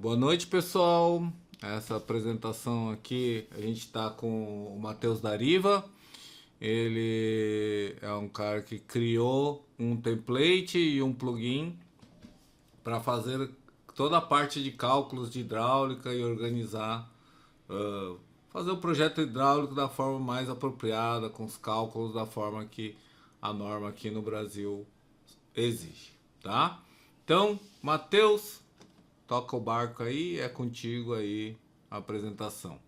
Boa noite, pessoal. Essa apresentação aqui, a gente está com o Matheus Dariva. Ele é um cara que criou um template e um plugin para fazer toda a parte de cálculos de hidráulica e organizar, ah, fazer o projeto hidráulico da forma mais apropriada, com os cálculos da forma que a norma aqui no Brasil exige, tá? Então, Matheus, toca o barco aí, é contigo aí a apresentação,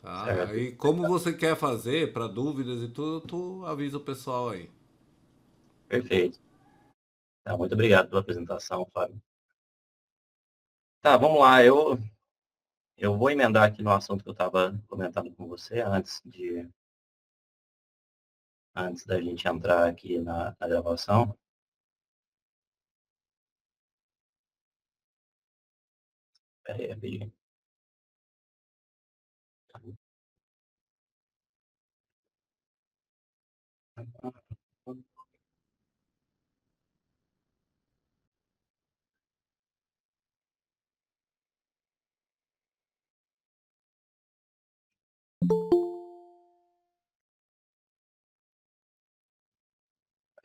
tá? Certo, Aí, como você quer fazer, para dúvidas e tudo, tu avisa o pessoal aí. perfeito. Tá, muito obrigado pela apresentação, Fábio. Tá, vamos lá. Eu vou emendar aqui no assunto que eu estava comentando com você antes da gente entrar aqui na gravação. Pera aí, rapidinho.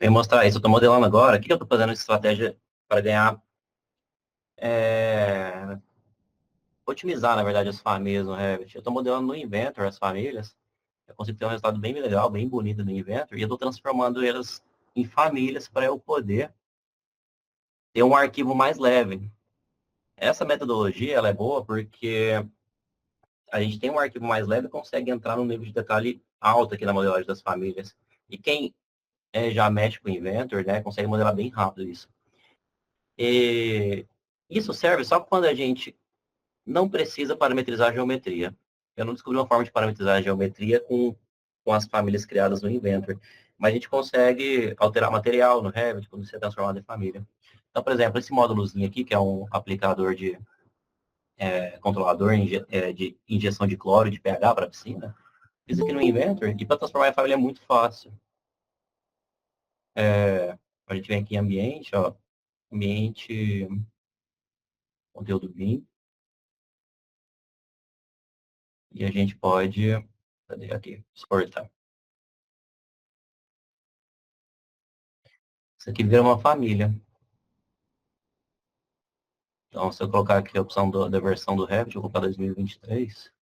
Eu vou mostrar isso. Eu estou modelando agora. O que eu estou fazendo de estratégia para ganhar, é, otimizar, na verdade, as famílias no Revit. Eu estou modelando no Inventor as famílias. Eu consigo ter um resultado bem legal, bem bonito no Inventor. E eu estou transformando elas em famílias para eu poder ter um arquivo mais leve. Essa metodologia ela é boa porque a gente tem um arquivo mais leve e consegue entrar no nível de detalhe alto aqui na modelagem das famílias. E quem já mexe com o Inventor, né, consegue modelar bem rápido isso. E isso serve só quando a gente não precisa parametrizar a geometria. Eu não descobri uma forma de parametrizar a geometria com as famílias criadas no Inventor, mas a gente consegue alterar material no Revit quando você é transformado em família. Então, por exemplo, esse módulozinho aqui, que é um aplicador de controlador de injeção de cloro e de pH para a piscina, fiz aqui no Inventor e para transformar em família é muito fácil. A gente vem aqui em ambiente, ó, ambiente, conteúdo BIM, e a gente pode, cadê aqui, exportar. Isso aqui vira uma família. Então, se eu colocar aqui a opção da versão do Revit, eu vou colocar 2023, deixa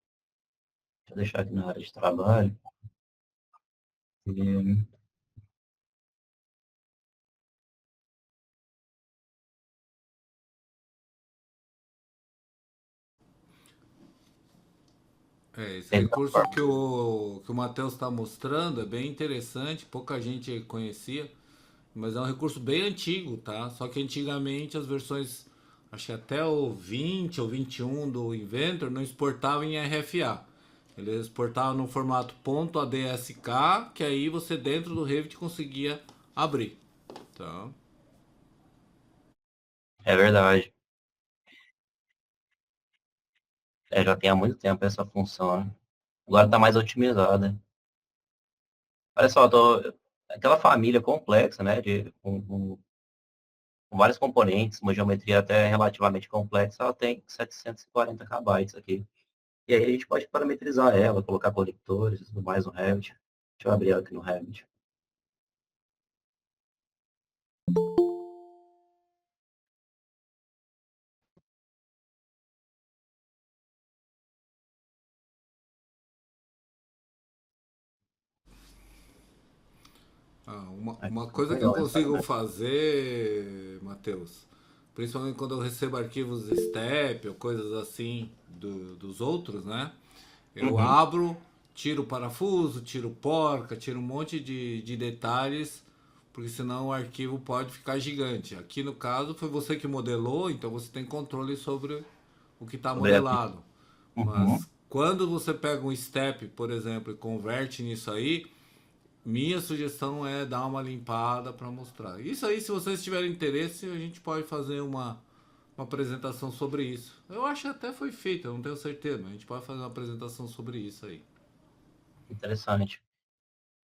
eu deixar aqui na área de trabalho. E, Esse tem recurso que o Matheus está mostrando é bem interessante, pouca gente conhecia, mas é um recurso bem antigo, tá? Só que antigamente as versões, acho que até o 20 ou 21 do Inventor não exportavam em RFA. Ele exportava no formato .adsk, que aí você dentro do Revit conseguia abrir. Tá? é verdade. Já tem há muito tempo essa função, né? Agora está mais otimizada. Olha só, aquela família complexa, né, com vários componentes, uma geometria até relativamente complexa, ela tem 740 KB aqui. E aí a gente pode parametrizar ela, colocar conectores e tudo mais no Revit. Deixa eu abrir ela aqui no Revit. Uma Aqui, coisa que eu legal, consigo fazer, Matheus, principalmente quando eu recebo arquivos STEP ou coisas assim dos outros, né? Eu Uhum. abro, tiro o parafuso, tiro porca, tiro um monte de detalhes, porque senão o arquivo pode ficar gigante. Aqui no caso foi você que modelou, então você tem controle sobre o que está Sobre aqui. modelado. Uhum. Mas quando você pega um step, por exemplo, e converte nisso aí, minha sugestão é dar uma limpada para mostrar. Isso aí, se vocês tiverem interesse, a gente pode fazer uma apresentação sobre isso. Eu acho que até foi feito, eu não tenho certeza, mas a gente pode fazer uma apresentação sobre isso aí. Interessante.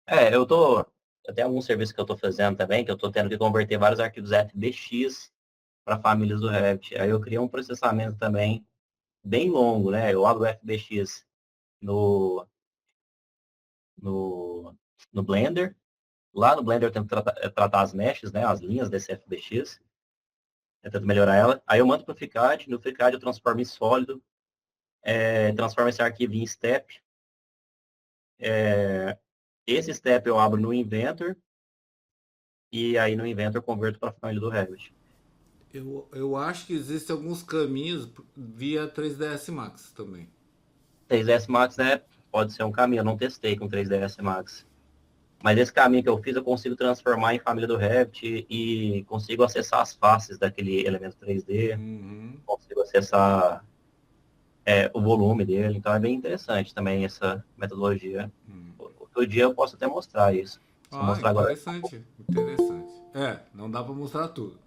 Eu tenho alguns serviços que eu estou fazendo também, que eu estou tendo que converter vários arquivos FBX para famílias do Revit. Aí eu criei um processamento também bem longo, né? Eu abro o FBX no, no, no Blender. Lá no Blender eu tento tratar as meshes, né? As linhas desse FBX. Eu tento melhorar ela. Aí eu mando para o FreeCAD. No FreeCAD eu transformo em sólido. Transformo esse arquivo em step. Esse step eu abro no Inventor. E aí no Inventor eu converto para a família do Revit. Eu acho que existem alguns caminhos via 3ds Max também. 3ds Max, né? Pode ser um caminho. Eu não testei com 3ds Max. Mas esse caminho que eu fiz, eu consigo transformar em família do Revit e consigo acessar as faces daquele elemento 3D, Uhum. consigo acessar o volume dele. Então é bem interessante também essa metodologia. Outro dia eu posso até mostrar isso. Se eu Ah, mostrar agora. interessante, interessante. É, não dá para mostrar tudo.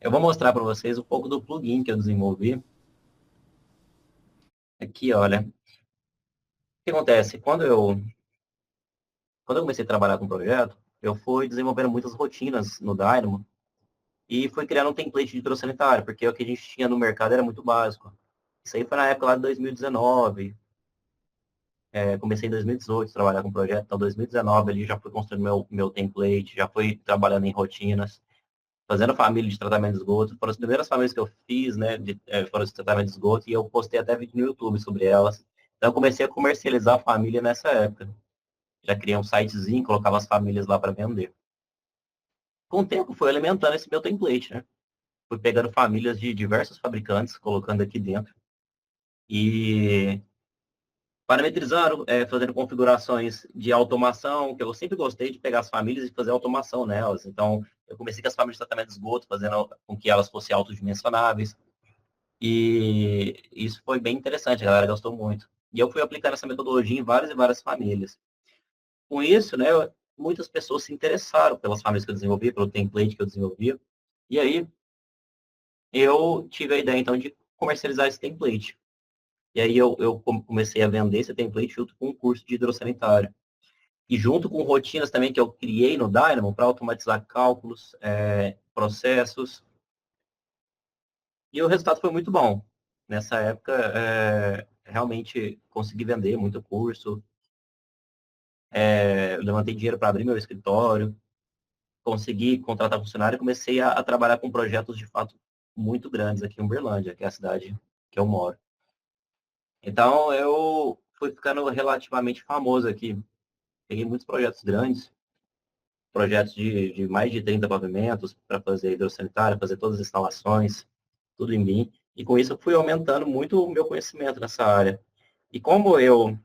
Eu vou mostrar para vocês um pouco do plugin que eu desenvolvi. Aqui, olha. O que acontece? Quando eu comecei a trabalhar com o projeto, eu fui desenvolvendo muitas rotinas no Dynamo e fui criando um template de hidrossanitário, porque o que a gente tinha no mercado era muito básico. Isso aí foi na época lá de 2019. Comecei em 2018 a trabalhar com o projeto, então 2019 ali já fui construindo meu template, já fui trabalhando em rotinas, fazendo família de tratamento de esgoto. Foram as primeiras famílias que eu fiz, né, foram os tratamentos de esgoto, e eu postei até vídeo no YouTube sobre elas. Então eu comecei a comercializar a família nessa época. Já criei um sitezinho, colocava as famílias lá para vender. Com o tempo, fui alimentando esse meu template, né? Fui pegando famílias de diversos fabricantes, colocando aqui dentro. E parametrizando, fazendo configurações de automação, que eu sempre gostei de pegar as famílias e fazer automação nelas. Então, eu comecei com as famílias de tratamento de esgoto, fazendo com que elas fossem autodimensionáveis. E isso foi bem interessante, a galera gostou muito. E eu fui aplicando essa metodologia em várias e várias famílias. Com isso, né, muitas pessoas se interessaram pelas famílias que eu desenvolvi, pelo template que eu desenvolvi. E aí, eu tive a ideia, então, de comercializar esse template. E aí, eu comecei a vender esse template junto com um curso de hidrossanitário. E junto com rotinas também que eu criei no Dynamo para automatizar cálculos, processos. E o resultado foi muito bom. Nessa época, realmente consegui vender muito curso. Eu levantei dinheiro para abrir meu escritório. Consegui contratar funcionário e comecei a trabalhar com projetos de fato muito grandes aqui em Uberlândia, que é a cidade que eu moro. Então, eu fui ficando relativamente famoso aqui. Peguei muitos projetos grandes, projetos de mais de 30 pavimentos para fazer hidrossanitária, fazer todas as instalações, tudo em BIM. E com isso eu fui aumentando muito o meu conhecimento nessa área. E como eu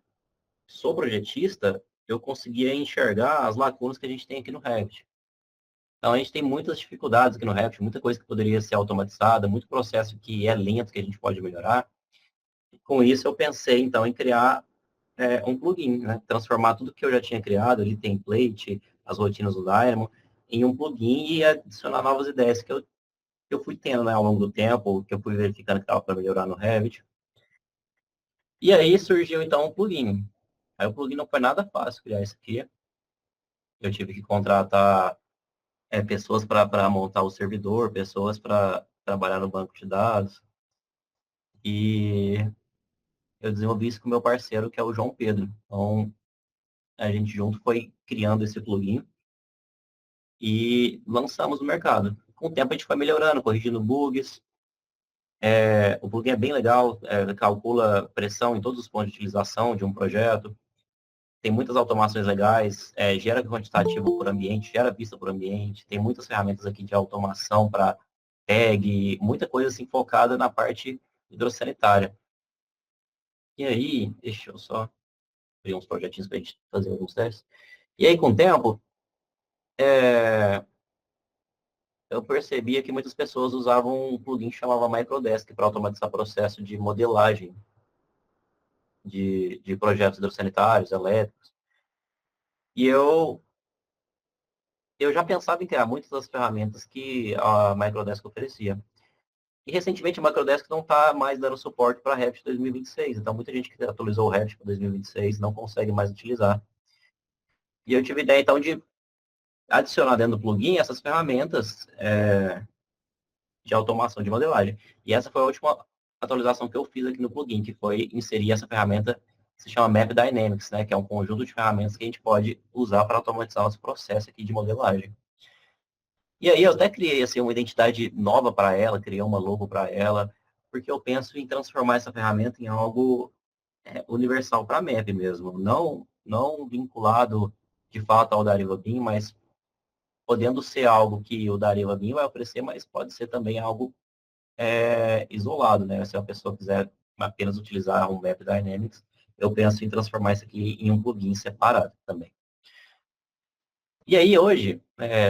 sou projetista, eu conseguia enxergar as lacunas que a gente tem aqui no Revit. Então a gente tem muitas dificuldades aqui no Revit, muita coisa que poderia ser automatizada, muito processo que é lento que a gente pode melhorar. E com isso eu pensei então em criar um plugin, né? Transformar tudo que eu já tinha criado, ali, template, as rotinas do Dynamo, em um plugin e adicionar novas ideias que eu fui tendo, né, ao longo do tempo, que eu fui verificando que estava para melhorar no Revit. E aí surgiu, então, um plugin. Aí o plugin não foi nada fácil criar isso aqui. Eu tive que contratar pessoas para montar o servidor, pessoas para trabalhar no banco de dados. E eu desenvolvi isso com o meu parceiro, que é o João Pedro. Então, a gente junto foi criando esse plugin e lançamos no mercado. Com o tempo a gente foi melhorando, corrigindo bugs. O plugin é bem legal, calcula pressão em todos os pontos de utilização de um projeto. Tem muitas automações legais, gera quantitativo por ambiente, gera vista por ambiente. Tem muitas ferramentas aqui de automação para tag, muita coisa assim focada na parte hidrossanitária. E aí, deixa eu só abrir uns projetinhos para a gente fazer alguns testes. E aí, com o tempo, é, eu percebia que muitas pessoas usavam um plugin que chamava Microdesk para automatizar o processo de modelagem de projetos hidrossanitários, elétricos. E eu já pensava em criar muitas das ferramentas que a Microdesk oferecia. E recentemente a Microdesk não está mais dando suporte para Revit 2026, então muita gente que atualizou o Revit para 2026 não consegue mais utilizar. E eu tive a ideia então de adicionar dentro do plugin essas ferramentas de automação de modelagem. E essa foi a última atualização que eu fiz aqui no plugin, que foi inserir essa ferramenta que se chama Map Dynamics, né, que é um conjunto de ferramentas que a gente pode usar para automatizar os processos aqui de modelagem. E aí eu até criei assim, uma identidade nova para ela, criei uma logo para ela, porque eu penso em transformar essa ferramenta em algo universal para a Map mesmo, não vinculado de fato ao Dariva BIM, mas podendo ser algo que o Dariva BIM vai oferecer, mas pode ser também algo isolado, né? Se a pessoa quiser apenas utilizar um Map Dynamics, eu penso em transformar isso aqui em um plugin separado também. E aí, hoje,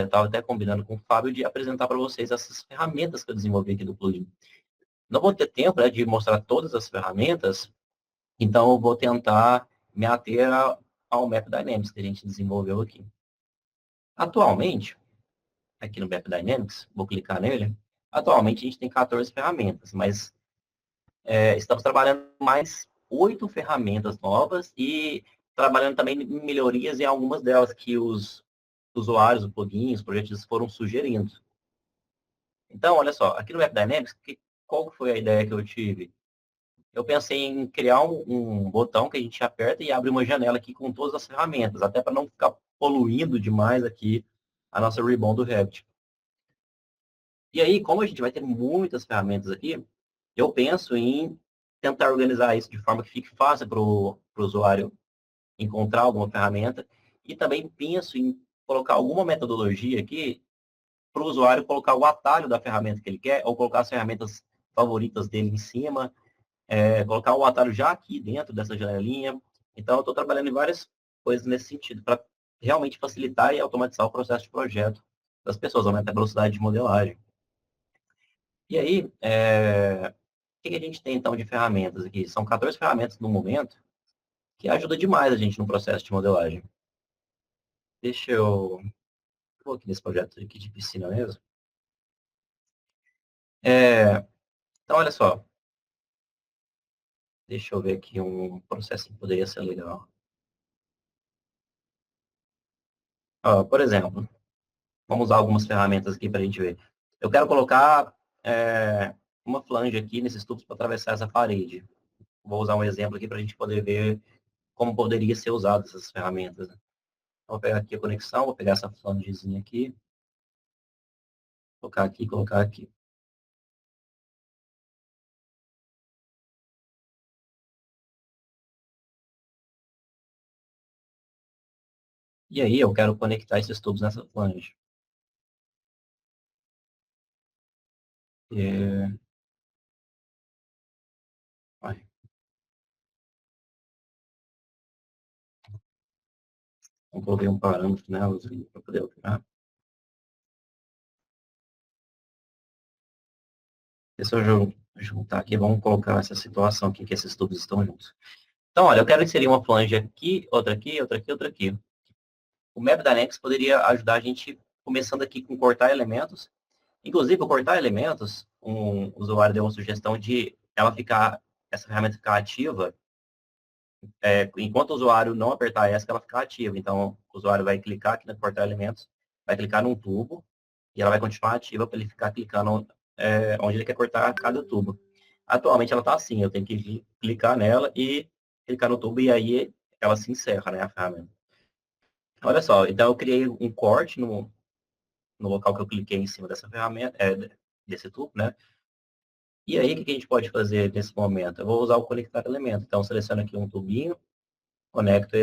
estava até combinando com o Fábio de apresentar para vocês essas ferramentas que eu desenvolvi aqui do plugin. Não vou ter tempo, né, de mostrar todas as ferramentas, então eu vou tentar me ater ao Map Dynamics que a gente desenvolveu aqui. Atualmente, aqui no Map Dynamics, vou clicar nele, atualmente a gente tem 14 ferramentas, mas estamos trabalhando mais 8 ferramentas novas e trabalhando também em melhorias em algumas delas que os usuários, os plugins, os projetos foram sugerindo. Então, olha só, aqui no Web Dynamics, qual foi a ideia que eu tive? Eu pensei em criar um botão que a gente aperta e abre uma janela aqui com todas as ferramentas, até para não ficar poluindo demais aqui a nossa ribbon do Revit. E aí, como a gente vai ter muitas ferramentas aqui, eu penso em tentar organizar isso de forma que fique fácil para o usuário encontrar alguma ferramenta e também penso em colocar alguma metodologia aqui para o usuário colocar o atalho da ferramenta que ele quer ou colocar as ferramentas favoritas dele em cima, colocar o atalho já aqui dentro dessa janelinha. Então, eu estou trabalhando em várias coisas nesse sentido para realmente facilitar e automatizar o processo de projeto das pessoas, aumentar a velocidade de modelagem. E aí, o que a gente tem, então, de ferramentas aqui? São 14 ferramentas no momento, que ajuda demais a gente no processo de modelagem. Deixa eu... Vou aqui nesse projeto aqui de piscina mesmo. Então, olha só. Deixa eu ver aqui um processo que poderia ser legal. Por exemplo, vamos usar algumas ferramentas aqui para a gente ver. Eu quero colocar uma flange aqui nesses tubos para atravessar essa parede. Vou usar um exemplo aqui para a gente poder ver como poderia ser usado essas ferramentas, né? Vou pegar aqui a conexão, vou pegar essa flangezinha aqui, colocar aqui, colocar aqui. E aí eu quero conectar esses tubos nessa flange. É... Vai. Então, coloquei um parâmetro nelas para poder operar. Deixa eu juntar aqui, vamos colocar essa situação aqui, que esses tubos estão juntos. Então, olha, eu quero inserir uma flange aqui, outra aqui, outra aqui, outra aqui. O Map Dynamics poderia ajudar a gente, começando aqui com cortar elementos. Inclusive, o cortar elementos, um usuário deu uma sugestão de essa ferramenta ficar ativa, enquanto o usuário não apertar essa, ela ficar ativa. Então, o usuário vai clicar aqui no cortar elementos, vai clicar num tubo, e ela vai continuar ativa para ele ficar clicando onde ele quer cortar cada tubo. Atualmente ela está assim, eu tenho que clicar nela e clicar no tubo e aí ela se encerra, né, a ferramenta. Olha só, então eu criei um corte no local que eu cliquei em cima dessa ferramenta, desse tubo, né? E aí, o que a gente pode fazer nesse momento? Eu vou usar o conectar elemento. Então, seleciono aqui um tubinho, conecto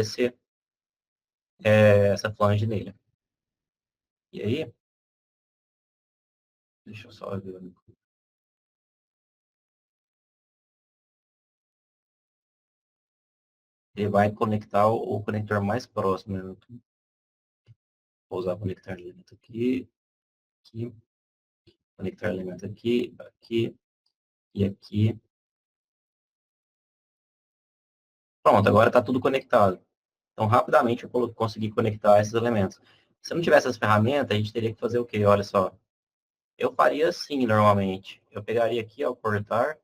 essa flange nele. E aí, deixa eu só ver. Ele vai conectar o conector mais próximo, né? Vou usar o conectar elemento aqui, aqui, conectar elemento aqui, aqui e aqui. Pronto, agora está tudo conectado. Então, rapidamente eu consegui conectar esses elementos. Se não tivesse essas ferramentas, a gente teria que fazer o quê? Olha só. Eu faria assim, normalmente. Eu pegaria aqui, ó, cortar,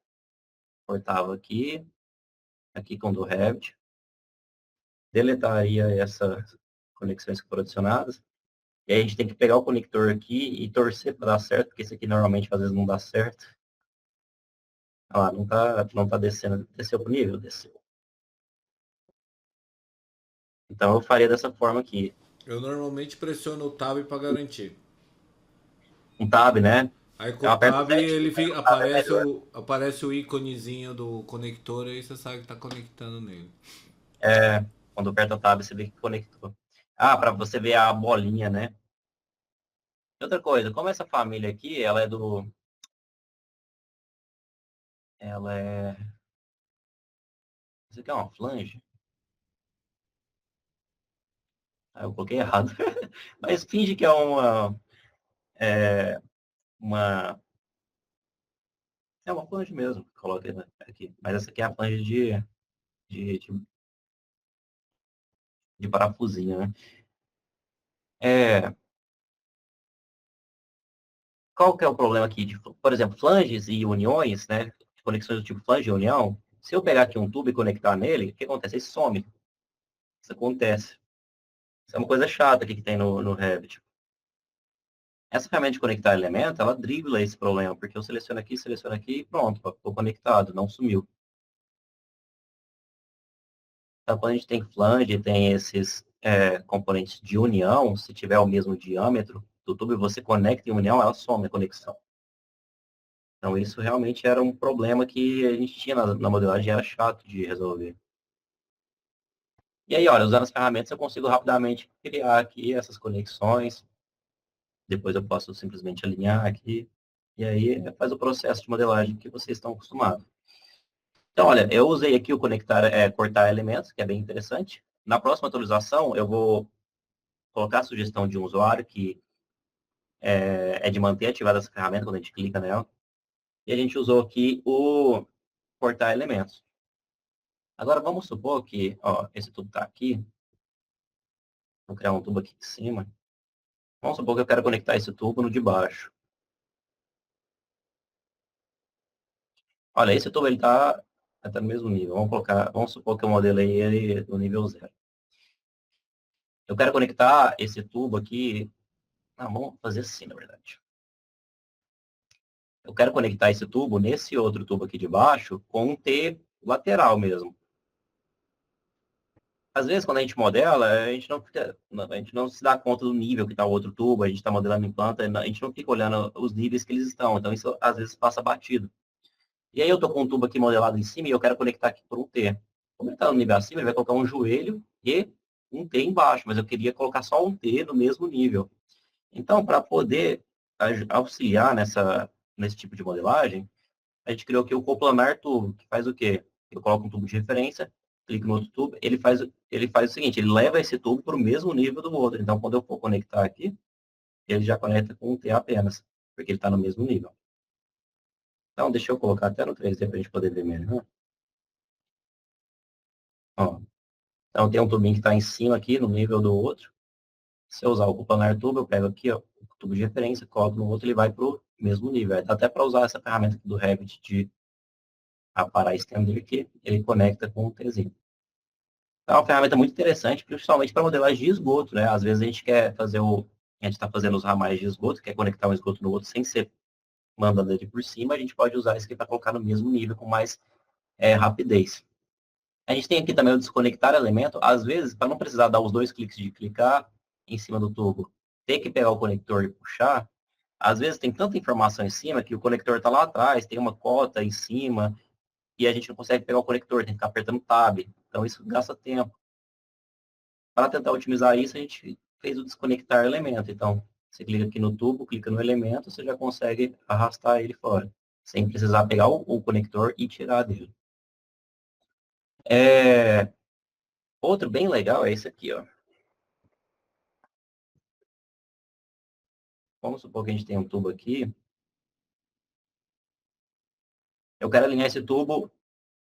cortava aqui, aqui com o do Revit, deletaria essas conexões que foram adicionadas, E aí a gente tem que pegar o conector aqui e torcer para dar certo, porque esse aqui normalmente às vezes não dá certo. Olha lá, não tá descendo. Desceu pro nível? Desceu. Então eu faria dessa forma aqui. Eu normalmente pressiono o tab para garantir. Um tab, né? Aí com Eu o aperto tab certinho, ele né? fica, O tab é melhor. aparece o íconezinho do conector e você sabe que tá conectando nele. É, quando aperta o tab, você vê que conectou. Ah, para você ver a bolinha, né? Outra coisa, como essa família aqui, ela é do... Ela é... Isso aqui é uma flange? Ah, eu coloquei errado. Mas finge que é uma... É uma flange mesmo, que coloca aqui. Mas essa aqui é a flange de, de, de parafusinho, né? É, qual que é o problema aqui? Por exemplo, flanges e uniões, né? Conexões do tipo flange e união. Se eu pegar aqui um tubo e conectar nele, o que acontece? Ele some. Isso acontece. Isso é uma coisa chata aqui que tem no Revit. Essa ferramenta de conectar elemento, ela dribla esse problema, porque eu seleciono aqui e pronto, ficou conectado, não sumiu. Então, quando a gente tem flange, tem esses componentes de união, se tiver o mesmo diâmetro do tubo e você conecta em união, ela some a conexão. Então, isso realmente era um problema que a gente tinha na modelagem, era chato de resolver. E aí, olha, usando as ferramentas, eu consigo rapidamente criar aqui essas conexões. Depois eu posso simplesmente alinhar aqui. E aí, faz o processo de modelagem que vocês estão acostumados. Então, olha, eu usei aqui o conectar, cortar elementos, que é bem interessante. Na próxima atualização, eu vou colocar a sugestão de um usuário que é de manter ativada essa ferramenta quando a gente clica nela. E a gente usou aqui o cortar elementos. Agora, vamos supor que, ó, esse tubo está aqui. Vou criar um tubo aqui em cima. Vamos supor que eu quero conectar esse tubo no de baixo. Olha, esse tubo ele tá no mesmo nível. Vamos supor que eu modelei ele no nível 0. Eu quero conectar esse tubo aqui. Não, vamos fazer assim, na verdade. Eu quero conectar esse tubo nesse outro tubo aqui de baixo com um T lateral mesmo. Às vezes, quando a gente modela, a gente não se dá conta do nível que está o outro tubo, a gente está modelando em planta, a gente não fica olhando os níveis que eles estão. Então, isso às vezes passa batido. E aí eu estou com um tubo aqui modelado em cima e eu quero conectar aqui por um T. Como ele está no nível acima, ele vai colocar um joelho e um T embaixo, mas eu queria colocar só um T no mesmo nível. Então, para poder auxiliar nesse tipo de modelagem, a gente criou aqui o coplanar tubo, que faz o quê? Eu coloco um tubo de referência, clico no outro tubo, ele faz o seguinte, ele leva esse tubo para o mesmo nível do outro. Então, quando eu for conectar aqui, ele já conecta com um T apenas, porque ele está no mesmo nível. Então, deixa eu colocar até no 3D para a gente poder ver melhor. Ó, então, tem um tubinho que está em cima aqui, no nível do outro. Se eu usar o coplanar tubo, eu pego aqui, ó, o tubo de referência, coloco no outro, ele vai para o mesmo nível. Dá até para usar essa ferramenta aqui do Revit de aparar e estender aqui, ele conecta com o Tzinho. É uma ferramenta muito interessante, principalmente para modelagem de esgoto, né? Às vezes a gente quer fazer a gente está fazendo os ramais de esgoto, quer conectar um esgoto no outro sem ser mandando ele por cima, a gente pode usar isso aqui para colocar no mesmo nível com mais rapidez. A gente tem aqui também o desconectar elemento, às vezes, para não precisar dar os dois cliques de clicar em cima do tubo, ter que pegar o conector e puxar, às vezes tem tanta informação em cima que o conector está lá atrás, tem uma cota em cima, e a gente não consegue pegar o conector, tem que ficar apertando tab. Então isso gasta tempo. Para tentar otimizar isso, a gente fez o desconectar elemento. Então, você clica aqui no tubo, clica no elemento, você já consegue arrastar ele fora, sem precisar pegar o conector e tirar dele. Outro bem legal é esse aqui, ó. Vamos supor que a gente tem um tubo aqui. Eu quero alinhar esse tubo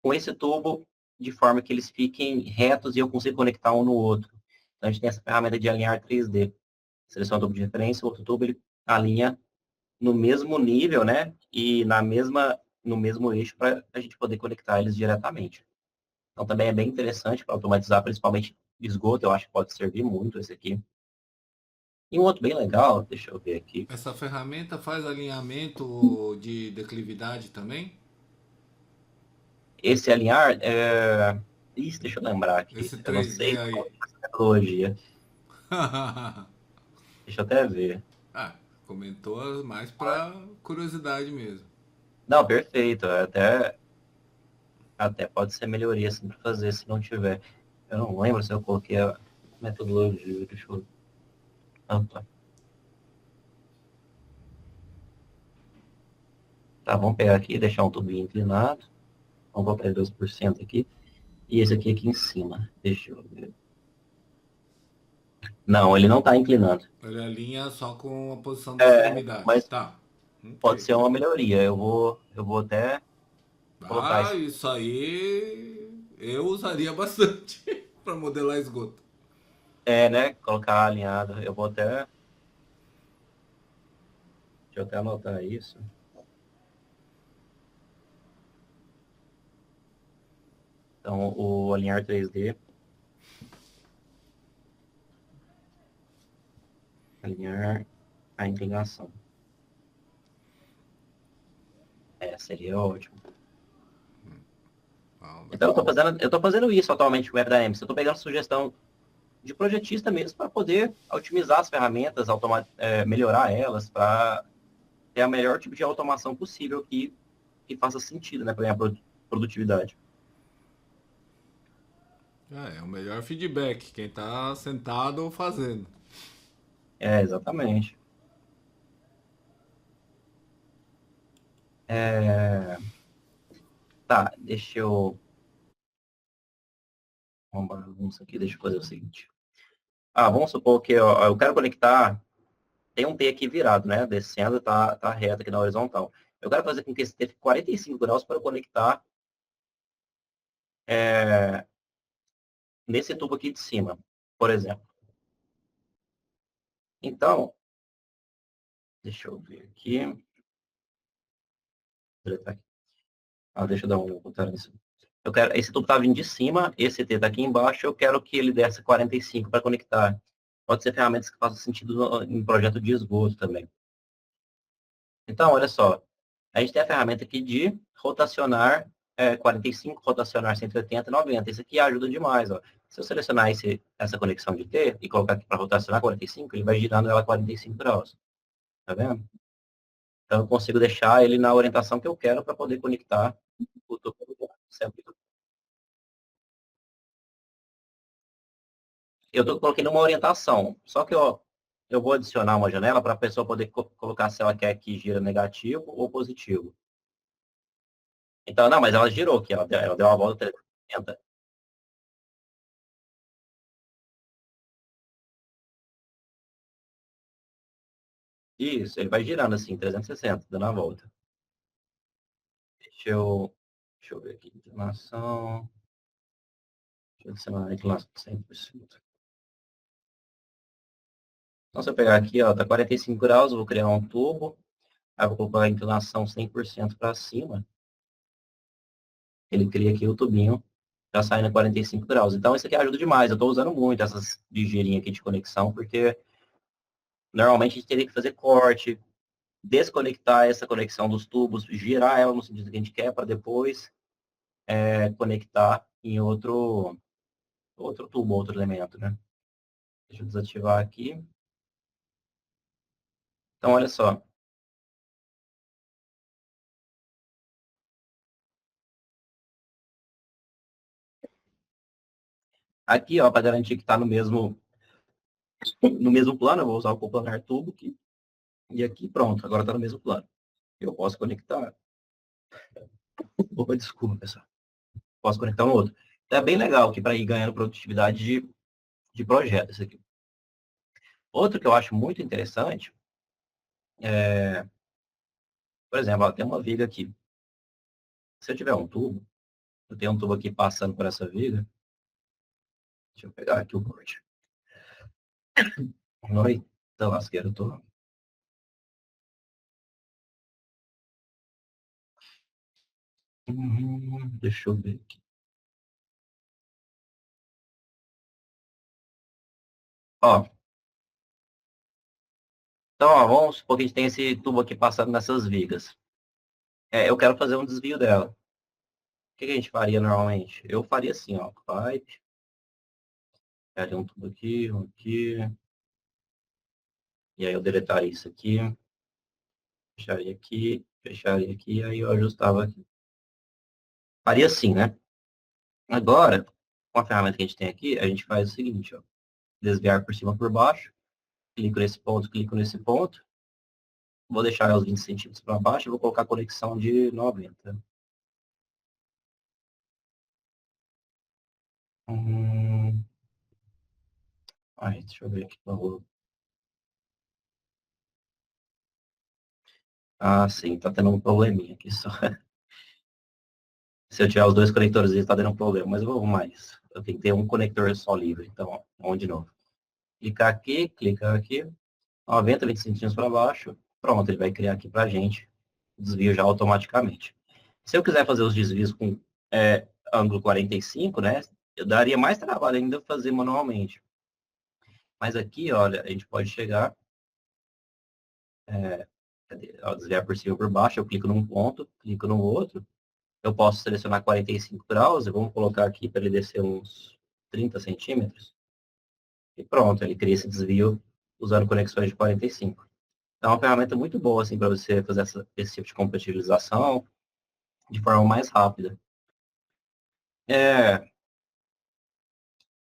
com esse tubo de forma que eles fiquem retos e eu consiga conectar um no outro. Então, a gente tem essa ferramenta de alinhar 3D. Seleciona o tubo de referência, o outro tubo ele alinha no mesmo nível, né? E no mesmo eixo para a gente poder conectar eles diretamente. Então também é bem interessante para automatizar, principalmente esgoto, eu acho que pode servir muito esse aqui. E um outro bem legal, deixa eu ver aqui. Essa ferramenta faz alinhamento de declividade também? Esse alinhar, Ih, deixa eu lembrar aqui. Esse Eu não 3D sei qual aí. é essa metodologia. Deixa eu até ver. Ah, comentou mais pra curiosidade mesmo. Não, perfeito. Até pode ser melhoria assim para fazer se não tiver. Eu não lembro se eu coloquei a metodologia. Deixa eu. Ah, tá. Tá, vamos pegar aqui, deixar um tubinho inclinado. Vamos colocar 2% aqui. E esse aqui em cima. Deixa eu ver. Não, ele não está inclinando. Ele alinha só com a posição da É, extremidade. mas Tá. pode Ok. ser uma melhoria. Eu vou até colocar Ah, isso. isso aí eu usaria bastante para modelar esgoto. É, né? Colocar alinhado. Deixa eu até anotar isso. Então, o alinhar 3D, alinhar a inclinação. Seria ótimo. Ah, Então, legal. eu tô fazendo isso atualmente com o WebDAMS. Eu estou pegando sugestão de projetista mesmo para poder otimizar as ferramentas, melhorar elas, para ter a melhor tipo de automação possível que faça sentido, né, para ganhar produtividade. É o melhor feedback, quem tá sentado fazendo. Exatamente. É, tá, deixa eu. Uma bagunça aqui, deixa eu fazer o seguinte. Vamos supor que eu quero conectar. Tem um T aqui virado, né? Descendo, tá reto aqui na horizontal. Eu quero fazer com que esse T fique 45 graus para eu conectar é, nesse tubo aqui de cima, por exemplo. Então, deixa eu ver aqui. Deixa eu dar um comentário nisso. Esse tubo está vindo de cima, esse T está aqui embaixo, eu quero que ele desça 45 para conectar. Pode ser ferramentas que façam sentido em projeto de esgoto também. Então, olha só. A gente tem a ferramenta aqui de rotacionar 45, rotacionar 180 e 90. Isso aqui ajuda demais. Ó. Se eu selecionar essa conexão de T e colocar aqui para rotacionar 45, ele vai girando ela 45 graus. Tá vendo? Então, eu consigo deixar ele na orientação que eu quero para poder conectar o topo. Coloquei numa orientação. Só que eu vou adicionar uma janela para a pessoa poder colocar se ela quer que gira negativo ou positivo. Então, não, mas ela girou aqui, ela deu uma volta 360. Isso, ele vai girando assim, 360, dando a volta. Deixa eu, deixa eu ver aqui, inclinação. Deixa eu adicionar a inclinação 100%. Então, se eu pegar aqui, ó, tá 45 graus, eu vou criar um tubo. Aí eu vou colocar a inclinação 100% para cima. Ele cria aqui o tubinho, já saindo a 45 graus. Então, isso aqui ajuda demais. Eu estou usando muito essas ligeirinhas aqui de conexão, porque normalmente a gente teria que fazer corte, desconectar essa conexão dos tubos, girar ela no sentido que a gente quer, para depois conectar em outro tubo, outro elemento, né? Deixa eu desativar aqui. Então, olha só. Aqui, ó, para garantir que está no mesmo plano, eu vou usar o coplanar tubo aqui. E aqui, pronto, agora está no mesmo plano. Eu posso conectar. Opa, desculpa, pessoal. Posso conectar um outro. Então, é bem legal aqui para ir ganhando produtividade de projetos aqui. Outro que eu acho muito interessante por exemplo, ó, tem uma viga aqui. Se eu tiver um tubo, eu tenho um tubo aqui passando por essa viga. Deixa eu pegar aqui o corte. Eita lasqueira, eu tô. Deixa eu ver aqui. Ó, Então, ó, vamos supor que a gente tem esse tubo aqui passando nessas vigas. Eu quero fazer um desvio dela. O que a gente faria normalmente? Eu faria assim, ó, pipe, pegaria um tubo aqui, um aqui, e aí eu deletaria isso aqui, fecharia aqui, aí eu ajustava aqui. Faria assim, né? Agora, com a ferramenta que a gente tem aqui, a gente faz o seguinte, ó, desviar por cima e por baixo, clico nesse ponto, vou deixar os 20 centímetros para baixo e vou colocar a conexão de 90. Hum, deixa eu ver aqui, por favor. Ah, sim, tá tendo um probleminha aqui só. Se eu tirar os dois conectores, está dando um problema, mas eu vou arrumar isso. Eu tenho que ter um conector só livre, então, ó, vamos de novo. Clicar aqui, 90, 20 centímetros para baixo, pronto, ele vai criar aqui para a gente, desvio já automaticamente. Se eu quiser fazer os desvios com ângulo 45, né, eu daria mais trabalho ainda fazer manualmente. Mas aqui, olha, a gente pode chegar, desviar por cima ou por baixo, eu clico num ponto, clico no outro, eu posso selecionar 45 graus, e vamos colocar aqui para ele descer uns 30 centímetros, e pronto, ele cria esse desvio usando conexões de 45. Então, é uma ferramenta muito boa, assim, para você fazer esse tipo de compatibilização de forma mais rápida. É,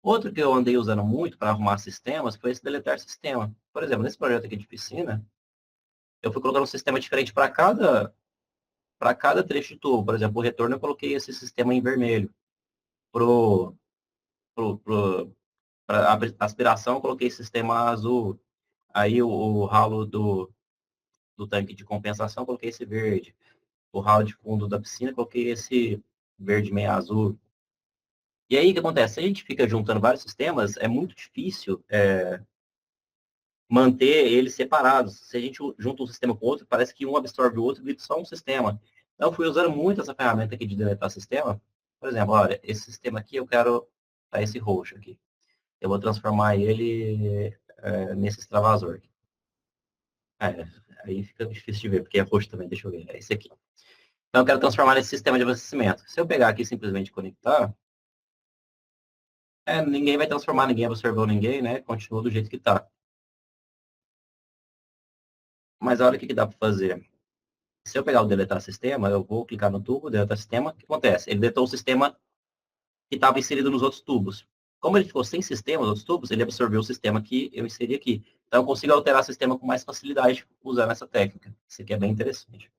outro que eu andei usando muito para arrumar sistemas foi esse deletar sistema. Por exemplo, nesse projeto aqui de piscina, eu fui colocando um sistema diferente para cada trecho de tubo. Por exemplo, o retorno eu coloquei esse sistema em vermelho. Para aspiração, eu coloquei esse sistema azul. Aí o ralo do tanque de compensação, eu coloquei esse verde. O ralo de fundo da piscina, eu coloquei esse verde meio azul. E aí, o que acontece? Se a gente fica juntando vários sistemas, é muito difícil manter eles separados. Se a gente junta um sistema com o outro, parece que um absorve o outro e vira só um sistema. Então, eu fui usando muito essa ferramenta aqui de deletar sistema. Por exemplo, olha, esse sistema aqui eu quero esse roxo aqui. Eu vou transformar ele nesse extravasor. É, aí fica difícil de ver, porque é roxo também, deixa eu ver. É esse aqui. Então, eu quero transformar nesse sistema de abastecimento. Se eu pegar aqui e simplesmente conectar, ninguém vai transformar, ninguém absorveu ninguém, né? Continua do jeito que está. Mas olha o que dá para fazer. Se eu pegar o deletar sistema, eu vou clicar no tubo, deletar sistema, o que acontece? Ele deletou o sistema que estava inserido nos outros tubos. Como ele ficou sem sistema nos outros tubos, ele absorveu o sistema que eu inseri aqui. Então, eu consigo alterar o sistema com mais facilidade usando essa técnica. Isso aqui é bem interessante.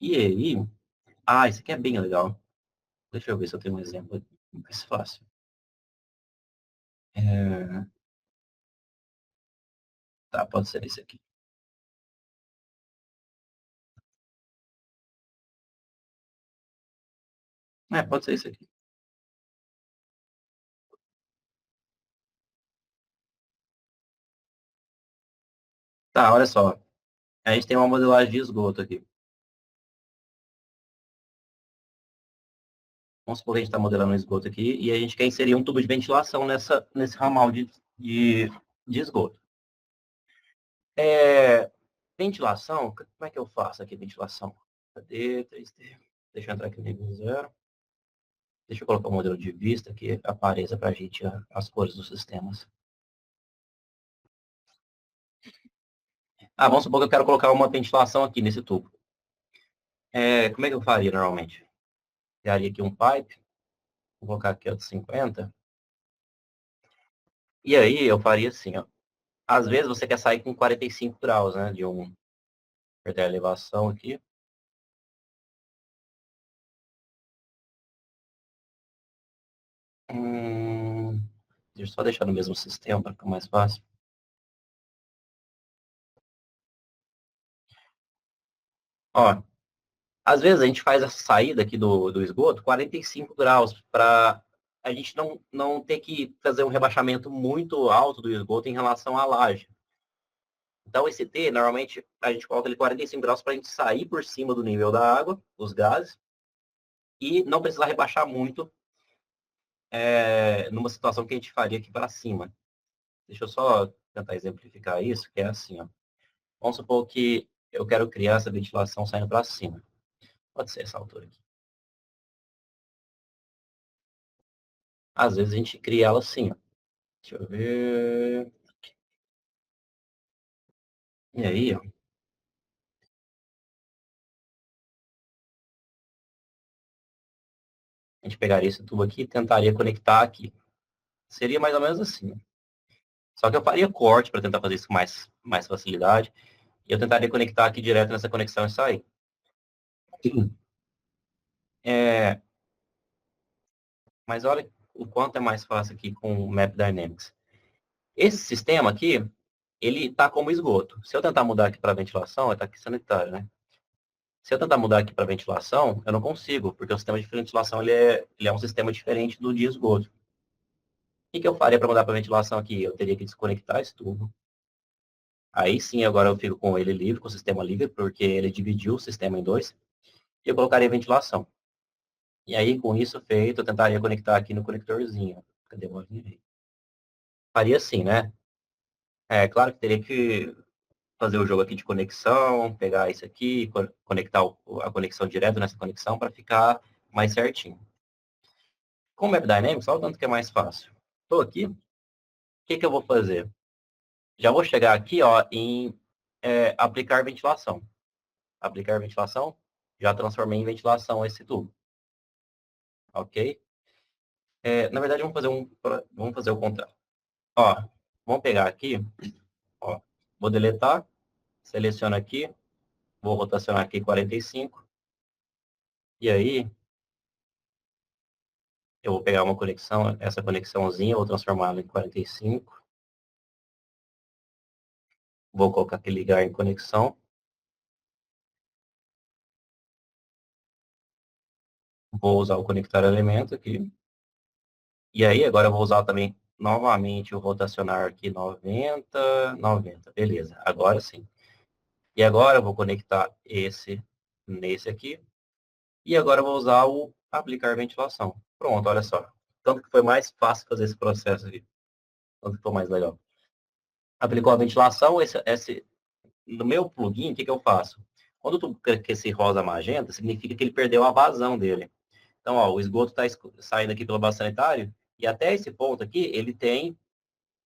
E aí, isso aqui é bem legal. Deixa eu ver se eu tenho um exemplo mais fácil. É, tá, pode ser esse aqui. Pode ser esse aqui. Tá, olha só. A gente tem uma modelagem de esgoto aqui. Vamos supor que a gente está modelando um esgoto aqui e a gente quer inserir um tubo de ventilação nesse ramal de esgoto. Ventilação, como é que eu faço aqui ventilação? Cadê? 3D. Deixa eu entrar aqui no nível 0. Deixa eu colocar o modelo de vista que apareça para a gente as cores dos sistemas. Vamos supor que eu quero colocar uma ventilação aqui nesse tubo. Como é que eu faria normalmente? Criaria aqui um pipe, vou colocar aqui o de 50. E aí eu faria assim, ó. Às vezes você quer sair com 45 graus, né? Perder a elevação aqui. Deixa eu só deixar no mesmo sistema para ficar mais fácil. Ó, às vezes a gente faz essa saída aqui do esgoto 45 graus para a gente não ter que fazer um rebaixamento muito alto do esgoto em relação à laje. Então, esse T, normalmente, a gente coloca ele 45 graus para a gente sair por cima do nível da água, os gases, e não precisar rebaixar muito numa situação que a gente faria aqui para cima. Deixa eu só tentar exemplificar isso, que é assim, ó. Vamos supor que eu quero criar essa ventilação saindo para cima. Pode ser essa altura aqui. Às vezes a gente cria ela assim, ó. Deixa eu ver. E aí, ó, a gente pegaria esse tubo aqui e tentaria conectar aqui. Seria mais ou menos assim. Só que eu faria corte para tentar fazer isso com mais facilidade. E eu tentaria conectar aqui direto nessa conexão e sair. É, mas olha o quanto é mais fácil aqui com o Map Dynamics. Esse sistema aqui, ele está como esgoto. Se eu tentar mudar aqui para ventilação, está aqui sanitário, né? Se eu tentar mudar aqui para ventilação, eu não consigo, porque o sistema de ventilação ele é um sistema diferente do de esgoto. O que eu faria para mudar para ventilação aqui? Eu teria que desconectar esse tubo. Aí sim, agora eu fico com ele livre, com o sistema livre, porque ele dividiu o sistema em dois. E eu colocaria ventilação. E aí, com isso feito, eu tentaria conectar aqui no conectorzinho. Cadê a bolinha aí? Faria assim, né? É claro que teria que fazer o jogo aqui de conexão, pegar isso aqui, conectar a conexão direto nessa conexão para ficar mais certinho. Com o Map Dynamics, olha o tanto que é mais fácil. Estou aqui, o que eu vou fazer? Já vou chegar aqui ó, em aplicar ventilação. Aplicar ventilação, já transformei em ventilação esse tubo. Ok? Na verdade, vamos fazer o contrário. Ó, vamos pegar aqui, ó, vou deletar, seleciono aqui, vou rotacionar aqui 45, e aí eu vou pegar uma conexão, essa conexãozinha, vou transformá-la em 45, vou colocar aqui ligar em conexão, vou usar o conectar elemento aqui, e aí agora eu vou usar também novamente o rotacionar aqui 90, 90, beleza, agora sim. E agora eu vou conectar esse nesse aqui, e agora eu vou usar o aplicar ventilação. Pronto, olha só. Tanto que foi mais fácil fazer esse processo aqui. Tanto que foi mais legal. Aplicou a ventilação, no meu plugin, o que eu faço? Quando tu clica esse rosa magenta, significa que ele perdeu a vazão dele. Então, ó, o esgoto está saindo aqui pelo vaso sanitário, e até esse ponto aqui, ele tem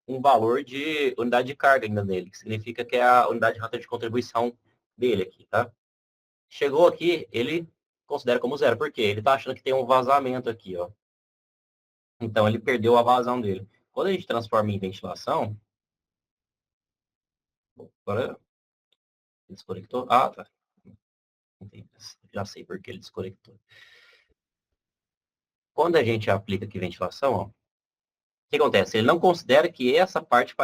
um valor de unidade de carga ainda nele, que significa que é a unidade de rota de contribuição dele aqui, tá? Chegou aqui, ele considera como zero. Por quê? Ele está achando que tem um vazamento aqui, ó. Então, ele perdeu a vazão dele. Quando a gente transforma em ventilação, agora desconectou. Ah, tá. Entendi. Já sei por que ele desconectou. Quando a gente aplica aqui ventilação, ó, o que acontece? Ele não considera que essa parte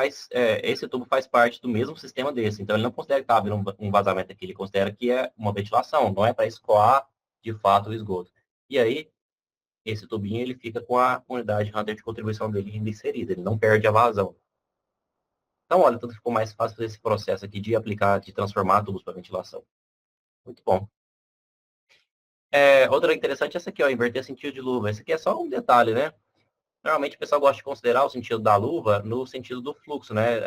esse tubo faz parte do mesmo sistema desse. Então, ele não considera que está havendo um vazamento aqui. Ele considera que é uma ventilação, não é para escoar, de fato, o esgoto. E aí, esse tubinho ele fica com a unidade de contribuição dele ainda inserida, ele não perde a vazão. Então, olha, tudo ficou mais fácil fazer esse processo aqui de aplicar, de transformar tubos para ventilação. Muito bom. Outra interessante é essa aqui, ó, inverter sentido de luva. Esse aqui é só um detalhe, né? Normalmente o pessoal gosta de considerar o sentido da luva no sentido do fluxo, né?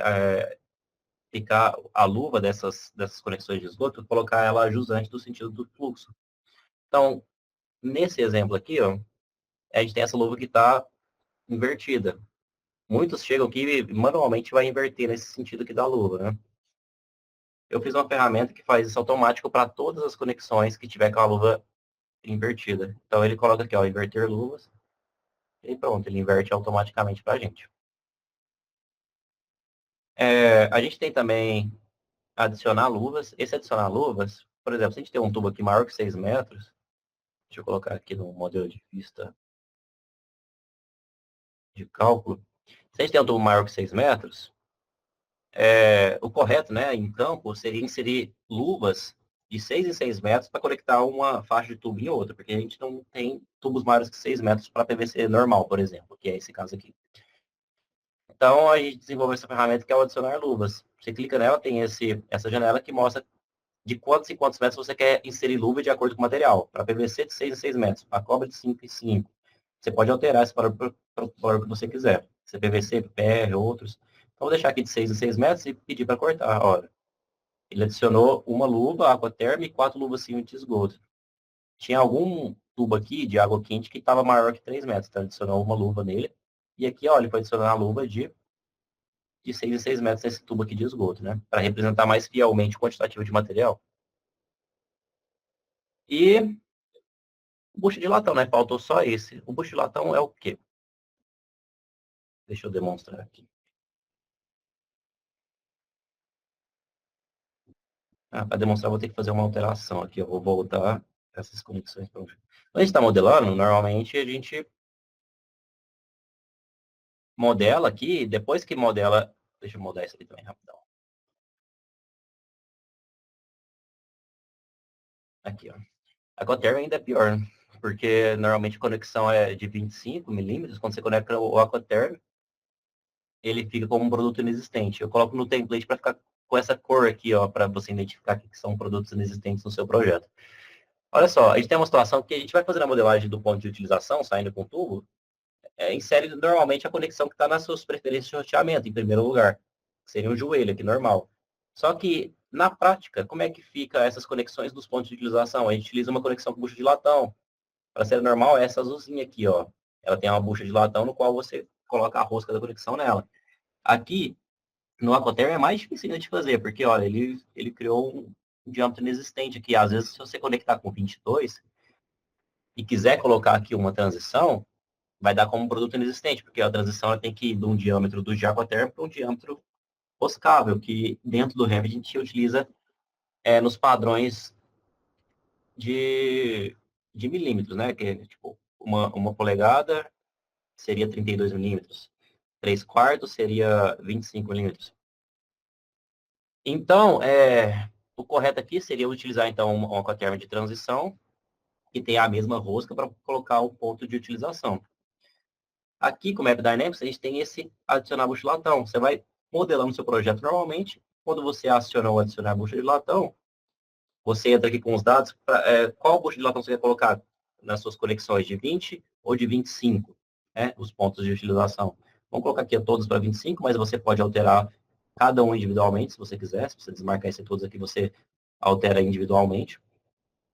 Ficar a luva dessas conexões de esgoto, colocar ela jusante do sentido do fluxo. Então, nesse exemplo aqui, ó, a gente tem essa luva que está invertida. Muitos chegam aqui e manualmente vai inverter nesse sentido aqui da luva, né? Eu fiz uma ferramenta que faz isso automático para todas as conexões que tiver com a luva invertida. Então ele coloca aqui, ó, inverter luvas, e pronto, ele inverte automaticamente para a gente. A gente tem também adicionar luvas. Esse adicionar luvas, por exemplo, se a gente tem um tubo aqui maior que 6 metros, deixa eu colocar aqui no modelo de vista de cálculo. Se a gente tem um tubo maior que 6 metros, o correto, né, em campo, seria inserir luvas de 6 em 6 metros para conectar uma faixa de tubo em outra, porque a gente não tem tubos maiores que 6 metros para PVC normal, por exemplo, que é esse caso aqui. Então, a gente desenvolveu essa ferramenta que é o adicionar luvas. Você clica nela, tem essa janela que mostra de quantos em quantos metros você quer inserir luva de acordo com o material. Para PVC, de 6 em 6 metros. Para cobre, de 5 em 5. Você pode alterar esse valor para o valor que você quiser. Se é PVC, PR, outros. Então, vou deixar aqui de 6 em 6 metros e pedir para cortar. Olha, ele adicionou uma luva, Aquaterm e 4 luvas assim de esgoto. Tinha algum tubo aqui de água quente que estava maior que 3 metros, então ele adicionou uma luva nele. E aqui, ó, ele foi adicionar a luva de 6 em 6 metros nesse tubo aqui de esgoto, né? Para representar mais fielmente o quantitativo de material. E o bucho de latão, né? Faltou só esse. O bucho de latão é o quê? Deixa eu demonstrar aqui. Para demonstrar, vou ter que fazer uma alteração aqui. Eu vou voltar essas conexões para o. Quando a gente está modelando, normalmente a gente modela aqui, depois que modela. Deixa eu mudar isso aqui também rapidão. Aqui, ó. A Aquaterm ainda é pior, né? Porque normalmente a conexão é de 25 milímetros. Quando você conecta o Aquaterm, ele fica como um produto inexistente. Eu coloco no template para ficar com essa cor aqui, ó, para você identificar que são produtos inexistentes no seu projeto. Olha só, a gente tem uma situação que a gente vai fazer a modelagem do ponto de utilização, saindo com o tubo, insere normalmente a conexão que está nas suas preferências de roteamento, em primeiro lugar. Seria um joelho aqui, normal. Só que, na prática, como é que fica essas conexões dos pontos de utilização? A gente utiliza uma conexão com bucha de latão. Para ser normal, é essa azulzinha aqui, ó. Ela tem uma bucha de latão no qual você coloca a rosca da conexão nela. Aqui, no Aquaterm é mais difícil de fazer, porque, olha, ele criou um diâmetro inexistente aqui. Às vezes, se você conectar com 22 e quiser colocar aqui uma transição, vai dar como produto inexistente, porque a transição ela tem que ir de um diâmetro do de Aquaterm para um diâmetro roscável, que dentro do Revit a gente utiliza nos padrões de milímetros, né? Que é, tipo, uma polegada seria 32 milímetros, 3 quartos seria 25 milímetros. Então, o correto aqui seria utilizar, então, uma Aquaterm de transição, que tem a mesma rosca para colocar o ponto de utilização. Aqui, com o Map Dynamics, a gente tem esse adicionar bucha de latão. Você vai modelando seu projeto normalmente. Quando você aciona ou adicionar bucha de latão, você entra aqui com os dados. Qual bucha de latão você quer colocar nas suas conexões, de 20 ou de 25, né? Os pontos de utilização. Vamos colocar aqui todos para 25, mas você pode alterar cada um individualmente, se você quiser. Se você desmarcar esses todos aqui, você altera individualmente.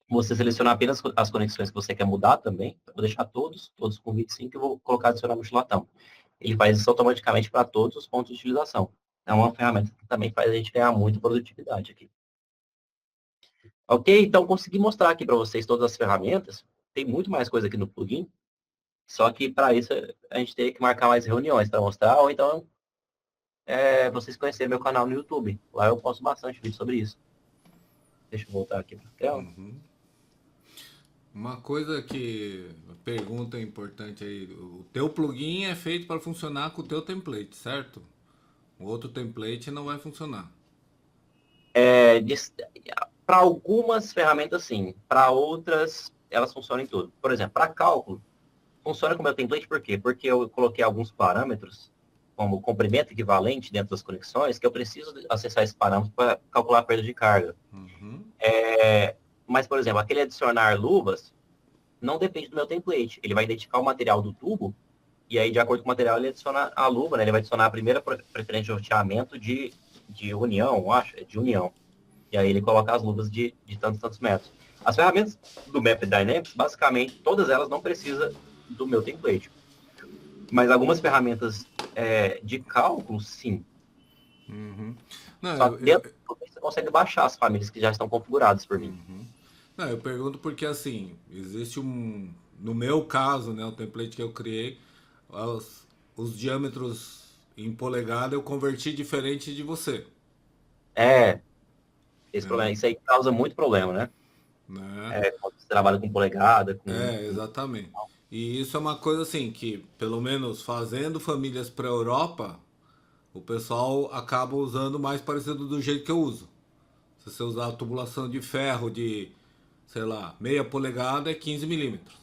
Você seleciona apenas as conexões que você quer mudar também. Eu vou deixar todos com 25 e vou colocar adicionar no latão. Ele faz isso automaticamente para todos os pontos de utilização. É uma ferramenta que também faz a gente ganhar muito produtividade aqui. Ok? Então, consegui mostrar aqui para vocês todas as ferramentas. Tem muito mais coisa aqui no plugin. Só que, para isso, a gente teria que marcar mais reuniões para mostrar. Ou então, vocês conhecerem meu canal no YouTube. Lá eu posto bastante vídeo sobre isso. Deixa eu voltar aqui para a tela. Uma coisa que pergunta importante aí, o teu plugin é feito para funcionar com o teu template, certo? O outro template não vai funcionar. Para algumas ferramentas, sim. Para outras, elas funcionam em tudo. Por exemplo, para cálculo, funciona com o meu template por quê? Porque eu coloquei alguns parâmetros, como comprimento equivalente dentro das conexões, que eu preciso acessar esses parâmetros para calcular a perda de carga. Mas, por exemplo, aquele adicionar luvas não depende do meu template. Ele vai identificar o material do tubo e aí, de acordo com o material, ele adiciona a luva, né? Ele vai adicionar a primeira preferência de roteamento de união, acho, de união. E aí ele coloca as luvas de tantos metros. As ferramentas do Map Dynamics, basicamente, todas elas não precisam do meu template. Mas algumas ferramentas de cálculo, sim. Não, Só que dentro você consegue baixar as famílias que já estão configuradas por mim. Não, eu pergunto porque assim, existe no meu caso, né, o template que eu criei, os diâmetros em polegada eu converti diferente de você. Esse problema, isso aí causa muito problema, né? Né? Quando você trabalha com polegada, Exatamente. E isso é uma coisa assim que, pelo menos fazendo famílias para a Europa, o pessoal acaba usando mais parecido do jeito que eu uso. Se você usar a tubulação de ferro de, sei lá, meia polegada é 15 milímetros.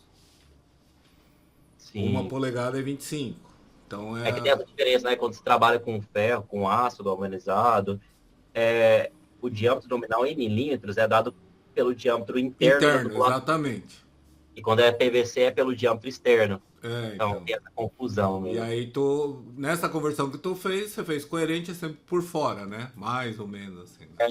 Uma Sim. polegada é 25. Então É que tem essa diferença, né? Quando você trabalha com ferro, com aço galvanizado, o diâmetro nominal em milímetros é dado pelo diâmetro interno da interno, tubulação. exatamente. E quando é PVC é pelo diâmetro externo. Então Então. tem essa confusão E mesmo. aí nessa conversão que tu fez, você fez coerente sempre por fora, né? Mais ou menos assim, né?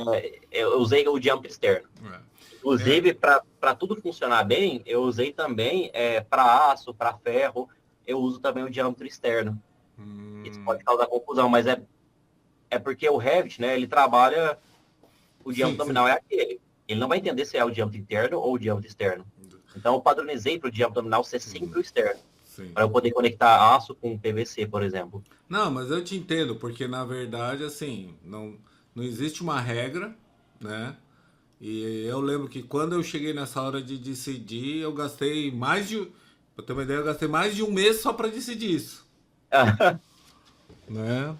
Eu usei o diâmetro externo. É. É. Inclusive, para tudo funcionar bem, eu usei também para aço, para ferro, eu uso também o diâmetro externo. Isso pode Hum, causar confusão, mas é porque o Revit, né, ele trabalha, o sim, diâmetro sim. nominal é aquele. Ele não vai entender se é o diâmetro interno ou o diâmetro externo. Então, eu padronizei para o diâmetro nominal ser sempre o externo, Sim. para eu poder conectar aço com PVC, por exemplo. Não, mas eu te entendo, porque na verdade, assim, não existe uma regra, né? E eu lembro que quando eu cheguei nessa hora de decidir, eu gastei mais de. Pra ter uma ideia, eu gastei mais de um mês só para decidir isso. Né?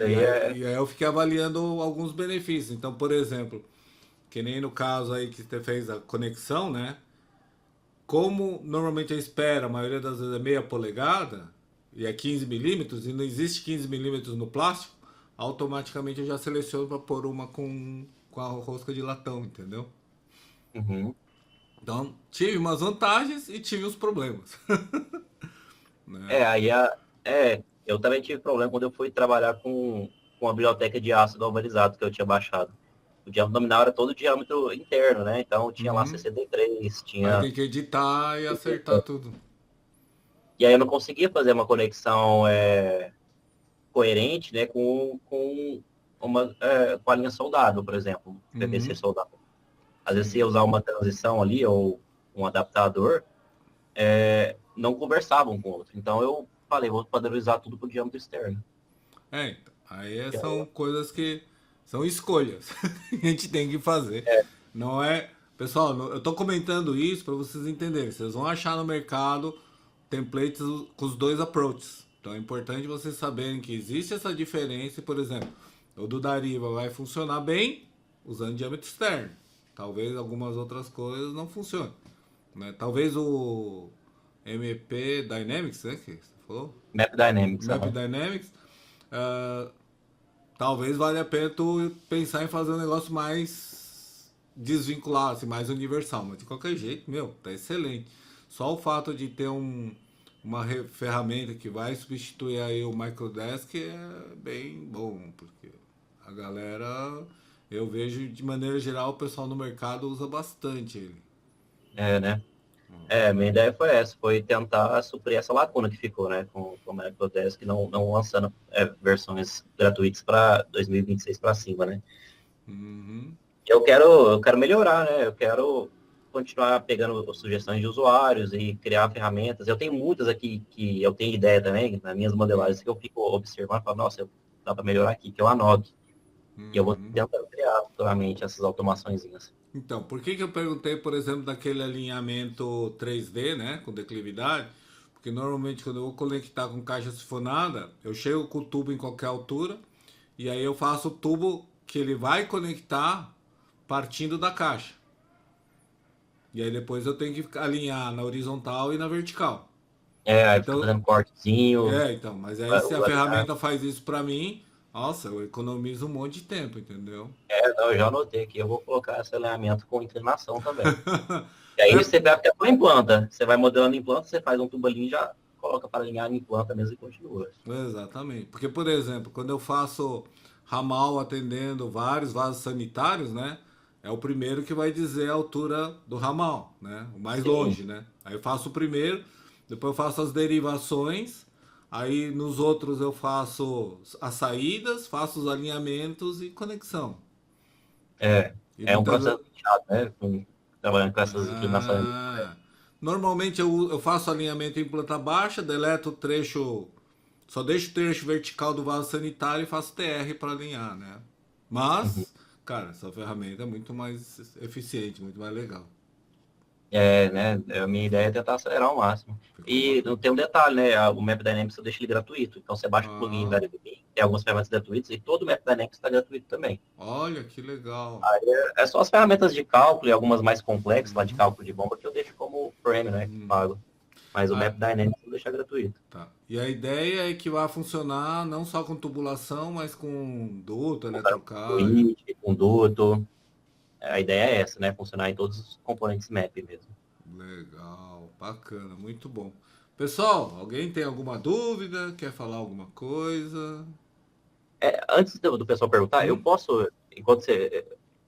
E Daí aí, e aí eu fiquei avaliando alguns benefícios. Então, por exemplo, que nem no caso aí que você fez a conexão, né? Como normalmente a espera, a maioria das vezes é meia polegada, e é 15 milímetros, e não existe 15 milímetros no plástico, automaticamente eu já seleciono para pôr uma com a rosca de latão, entendeu? uhum. Então, tive umas vantagens e tive os problemas. Né? Aí eu também tive problema quando eu fui trabalhar com a biblioteca de ácido galvanizado que eu tinha baixado. O diâmetro nominal era todo o diâmetro interno, né? Então tinha lá Uhum. 63, Aí tinha. tem que editar e acertar tudo. E aí eu não conseguia fazer uma conexão coerente, né, com a linha soldável, por exemplo, PVC Uhum. soldável. Às vezes você Sim. ia usar uma transição ali ou um adaptador, não conversavam um com o outro. Então eu falei, vou padronizar tudo para o diâmetro externo. Então, aí E aí, são coisas que são escolhas que a gente tem que fazer. Não é. Pessoal, eu tô comentando isso para vocês entenderem. Vocês vão achar no mercado templates com os dois approaches. Então é importante vocês saberem que existe essa diferença. E, por exemplo, o do Dariva vai funcionar bem usando diâmetro externo. Talvez algumas outras coisas não funcionem. Né? Talvez o MP Dynamics, né? Que você falou? Map Dynamics, Map aham. Dynamics. ah, Talvez valha a pena tu pensar em fazer um negócio mais desvinculado, assim, mais universal. Mas de qualquer jeito, meu, tá excelente. Só o fato de ter uma ferramenta que vai substituir aí o Microdesk é bem bom, porque a galera, eu vejo de maneira geral, o pessoal no mercado usa bastante ele. Né? Minha ideia foi essa, foi tentar suprir essa lacuna que ficou, né, com o Microdesk não lançando versões gratuitas para 2026 para cima, né? Uhum, Eu quero melhorar, né? Eu quero continuar pegando sugestões de usuários e criar ferramentas. Eu tenho muitas aqui que eu tenho ideia também, nas minhas modelagens, que eu fico observando e falo, nossa, dá para melhorar aqui, que eu anoto. E eu vou uhum. tentar criar futuramente essas automaçõezinhas. Então, por que que eu perguntei, por exemplo, daquele alinhamento 3D, né, com declividade? Porque normalmente quando eu vou conectar com caixa sifonada, eu chego com o tubo em qualquer altura e aí eu faço o tubo que ele vai conectar partindo da caixa. E aí depois eu tenho que alinhar na horizontal e na vertical. Aí fica Então, fazendo cortezinho, mas aí se o a laminar. ferramenta faz isso pra mim, nossa, eu economizo um monte de tempo, entendeu? Não, eu já anotei aqui, eu vou colocar esse alinhamento com inclinação também. E aí É, você vai até em planta. Você vai modelando em planta, você faz um tubo ali e já coloca para alinhar em planta mesmo e continua. exatamente. Porque, por exemplo, quando eu faço ramal atendendo vários vasos sanitários, né? É o primeiro que vai dizer a altura do ramal, né? O mais Sim, longe, né? Aí eu faço o primeiro, depois eu faço as derivações, aí nos outros eu faço as saídas, faço os alinhamentos e conexão. E é um muitas vezes. processo chato, né? Trabalhando com essas inclinações. Ah, normalmente eu faço alinhamento em planta baixa, deleto o trecho. Só deixo o trecho vertical do vaso sanitário e faço TR para alinhar, né? Uhum. Mas, cara, essa ferramenta é muito mais eficiente, muito mais legal. Né? A minha ideia é tentar acelerar ao máximo. Ficou E bacana. tem um detalhe, né? O Map Dynamics eu deixo ele gratuito. Então você baixa o plugin da Ah, LBB, tem algumas ferramentas gratuitas e todo o Map Dynamics está gratuito também. olha que legal. Aí é só as ferramentas de cálculo e algumas mais complexas lá de cálculo de bomba que eu deixo como prêmio, né? Pago. Mas o Ah, Map Dynamics eu deixo gratuito. tá. E a ideia é que vai funcionar não só com tubulação, mas com duto, eletrocável. Com duto. A ideia é essa, né? Funcionar em todos os componentes MAP mesmo. Legal, bacana, muito bom. Pessoal, alguém tem alguma dúvida? Quer falar alguma coisa? Antes do pessoal perguntar, eu Hum? posso, enquanto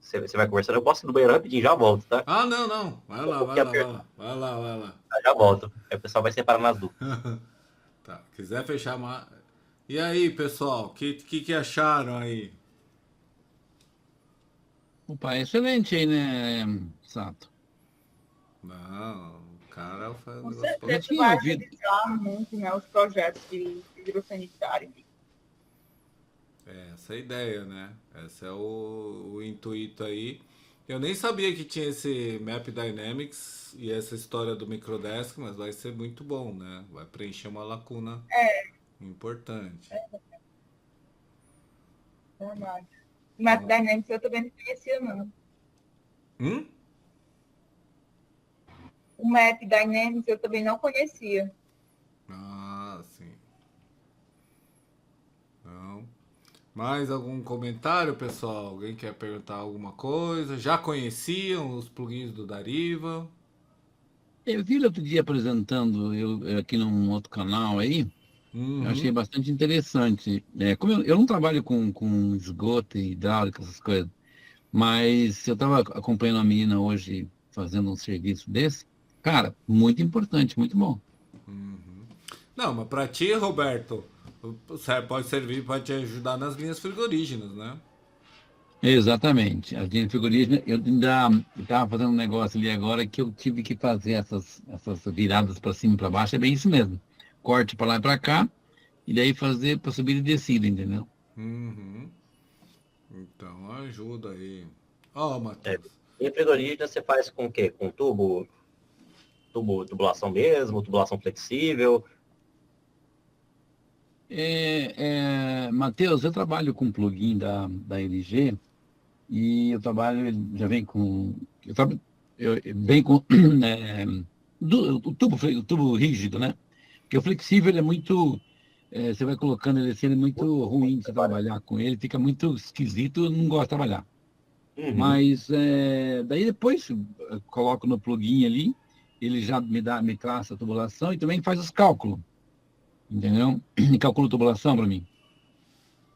você vai conversando, eu posso ir no banheiro rapidinho, já volto, tá? Ah, não, não. Vai Um lá, vai pouquinho lá, vai apertado, lá. Vai lá, vai lá. já volto. Aí o pessoal vai separar nas dúvidas. Tá, quiser fechar mais. E aí, pessoal, que acharam aí? Opa, excelente aí, né, Sato? Não, o cara faz um Com negócio Já certeza tinha vai ouvido. agilizar muito, né, os projetos de hidrossanitário. essa é a ideia, né? Esse é o intuito aí. Eu nem sabia que tinha esse Map Dynamics e essa história do Microdesk, mas vai ser muito bom, né? Vai preencher uma lacuna importante. Verdade. O Map Ó. Dynamics eu também não conhecia, não. Hum? O Map Dynamics eu também não conhecia. Ah, sim. Não. Mais algum comentário, pessoal? Alguém quer perguntar alguma coisa? Já conheciam os plugins do Dariva? Eu vi ele outro dia apresentando eu aqui num outro canal aí, eu achei Uhum. bastante interessante. Como eu não trabalho com esgoto e hidráulica, essas coisas, mas eu estava acompanhando uma menina hoje fazendo um serviço desse. Cara, muito importante, muito bom. Não, mas pra ti, Roberto, pode servir para te ajudar nas linhas frigorígenas, né? Exatamente. A linha frigorífica, eu ainda estava fazendo um negócio ali agora que eu tive que fazer essas viradas para cima e para baixo, é bem isso mesmo. Corte para lá e para cá, e daí fazer para subir e descida, entendeu? Uhum. Então ajuda aí. Ó, É, Matheus. e frigorígena você faz com o quê? Com tubulação mesmo, tubulação flexível? Matheus, eu trabalho com plugin da LG e eu trabalho, ele já vem com. Vem com o tubo rígido, né? Porque o flexível ele é muito. Você vai colocando ele assim, ele é muito ruim de você trabalhar com ele, fica muito esquisito, eu não gosto de trabalhar. Uhum, Mas daí depois eu coloco no plugin ali, ele já me traça a tubulação e também faz os cálculos, entendeu? E calcula a tubulação para mim.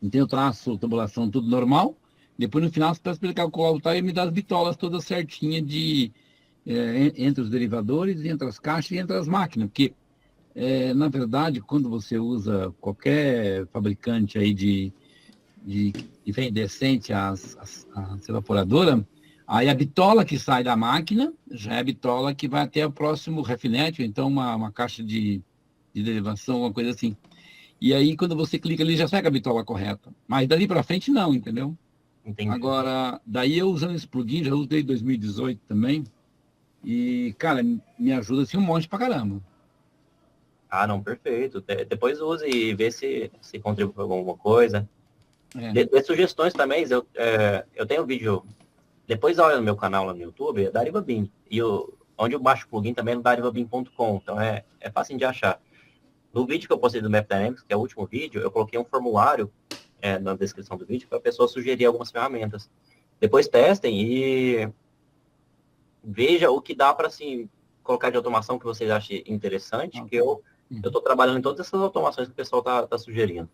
Então eu traço a tubulação tudo normal, depois no final, para ele calcular o tal, ele me dá as bitolas todas certinhas entre os derivadores, entre as caixas e entre as máquinas, porque na verdade, quando você usa qualquer fabricante aí que vem decente as evaporadoras, aí a bitola que sai da máquina já é a bitola que vai até o próximo refinete, ou então uma caixa de derivação, alguma coisa assim. E aí, quando você clica ali, já sai com a bitola correta. Mas dali para frente, não, entendeu? entendi. Agora, daí eu usando esse plugin, já usei em 2018 também, e, cara, me ajuda assim um monte pra caramba. Ah, não, perfeito. Depois use e vê se contribui com alguma coisa. É. Dê sugestões também. Eu tenho um vídeo, depois olha no meu canal lá no YouTube, é DarivaBin. Onde eu baixo o plugin também é no darivabin.com. Então é fácil de achar. No vídeo que eu postei do Map Dynamics, que é o último vídeo, eu coloquei um formulário na descrição do vídeo para a pessoa sugerir algumas ferramentas. Depois testem e veja o que dá para assim, colocar de automação que vocês achem interessante, que Ok. eu Uhum. estou trabalhando em todas essas automações que o pessoal tá sugerindo.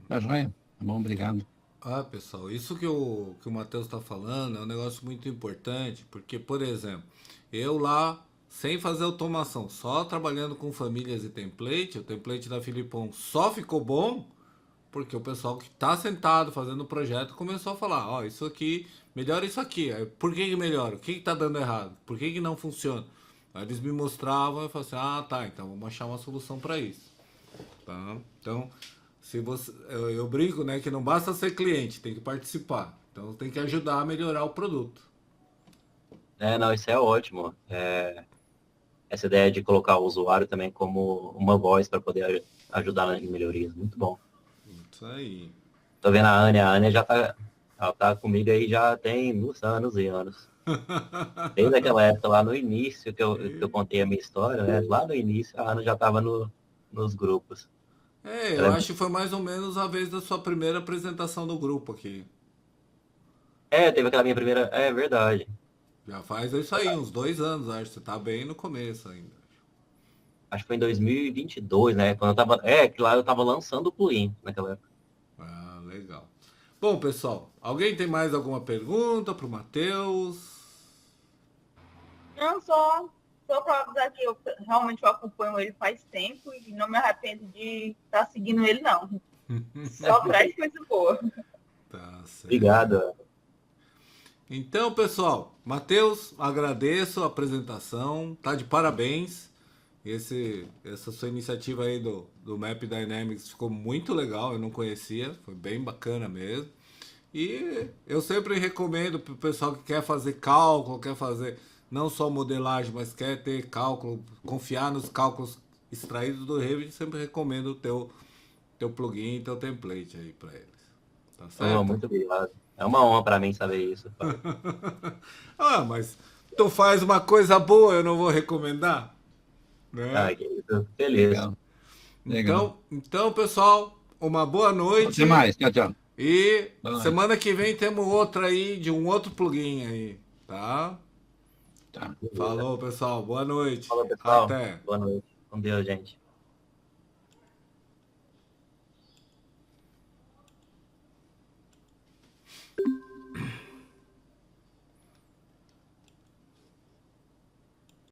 Tá joia? Tá bom, obrigado. Ah, pessoal, isso que o Matheus está falando é um negócio muito importante, porque, por exemplo, eu lá, sem fazer automação, só trabalhando com famílias e template, o template da Filipão só ficou bom porque o pessoal que está sentado fazendo o projeto começou a falar, ó, isso aqui, melhora isso aqui. Aí, por que melhora? O que está dando errado? Por que não funciona? Aí eles me mostravam e eu falava assim, ah, tá, então vamos achar uma solução para isso. Tá? Então, se você, eu brinco, né, que não basta ser cliente, tem que participar. Então, tem que ajudar a melhorar o produto. Não, isso é ótimo. Essa ideia de colocar o usuário também como uma voz para poder ajudar em melhorias. Muito bom. Isso aí. Tô vendo a Ania ela tá comigo aí já tem muitos anos e anos. Desde aquela época lá no início que eu contei a minha história, né? Lá no início a Ana já estava nos grupos. Eu Ela acho que foi mais ou menos a vez da sua primeira apresentação do grupo aqui. teve aquela minha primeira. É verdade. Já faz isso aí, uns 2 anos, acho. Você tá bem no começo ainda. Acho que foi em 2022, né? Quando que lá eu tava lançando o plugin naquela época. Ah, legal. Bom, pessoal, alguém tem mais alguma pergunta para o Matheus? Não, só para avisar que eu realmente acompanho ele faz tempo e não me arrependo de estar seguindo ele, não. Só traz coisa boa. Tá certo. Obrigado. Então, pessoal, Matheus, agradeço a apresentação, tá de parabéns. Essa sua iniciativa aí do Map Dynamics ficou muito legal, eu não conhecia, foi bem bacana mesmo. E eu sempre recomendo para o pessoal que quer fazer cálculo, quer fazer não só modelagem, mas quer ter cálculo, confiar nos cálculos extraídos do Revit, sempre recomendo o teu plugin, teu template aí para eles. Tá certo? Muito obrigado. É uma honra para mim saber isso. Ah, mas tu faz uma coisa boa, eu não vou recomendar? Né? Ah, que isso. Feliz. Legal. Então, pessoal, uma boa noite. Até mais. Tchau, tchau. E Boa noite. semana que vem temos outra aí, de um outro plugin aí, tá? Tá. Falou, pessoal. Boa noite. Falou, pessoal. Até. Boa noite. Com Deus, gente.